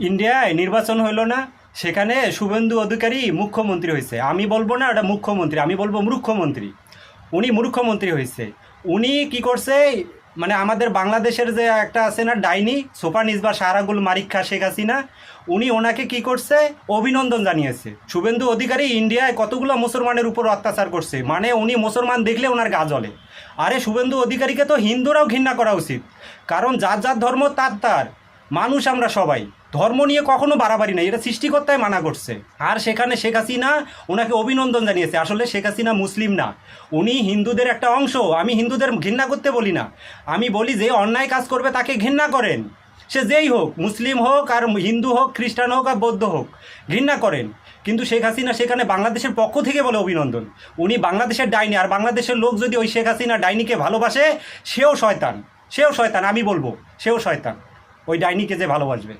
ইন্ডিয়ায় নির্বাচন হইল না, সেখানে শুভেন্দু অধিকারী মুখ্যমন্ত্রী হয়েছে। আমি বলবো না ওটা মুখ্যমন্ত্রী, আমি বলবো মূর্খমন্ত্রী। উনি মূর্খমন্ত্রী হয়েছে। উনি কি করছে, মানে আমাদের বাংলাদেশের যে একটা আছে না ডাইনি সোফা নিজবা সারাগুল মারিক্ষা শেখ হাসিনা, উনি ওনাকে কি করছে, অভিনন্দন জানিয়েছে। শুভেন্দু অধিকারী ইন্ডিয়ায় কতগুলো মুসলমানের উপর অত্যাচার করছে, মানে উনি মুসলমান দেখলে ওনার গা জ্বলে। আরে শুভেন্দু অধিকারীকে তো হিন্দুরাও ঘৃণা করা উচিত, কারণ যার যার ধর্ম তার তার মানুষ, আমরা সবাই ধর্ম নিয়ে কখনো বাড়াবাড়ি নেই, এটা সৃষ্টিকর্তায় মানা করছে। আর সেখানে শেখ হাসিনা ওনাকে অভিনন্দন জানিয়েছে। আসলে শেখ হাসিনা মুসলিম না, উনি হিন্দুদের একটা অংশ। আমি হিন্দুদের ঘৃণা করতে বলি না, আমি বলি যে অন্যায় কাজ করবে তাকে ঘৃণা করেন, সে যেই হোক, মুসলিম হোক আর হিন্দু হোক, খ্রিস্টান হোক আর বৌদ্ধ হোক, ঘৃণা করেন। কিন্তু শেখ হাসিনা সেখানে বাংলাদেশের পক্ষ থেকে বলে অভিনন্দন। উনি বাংলাদেশের ডাইনি, আর বাংলাদেশের লোক যদি ওই শেখ হাসিনা ডাইনিকে ভালোবাসে, সেও শয়তান, সেও শয়তান। আমি বলবো সেও শয়তান, ওই ডাইনিকে যে ভালোবাসবে।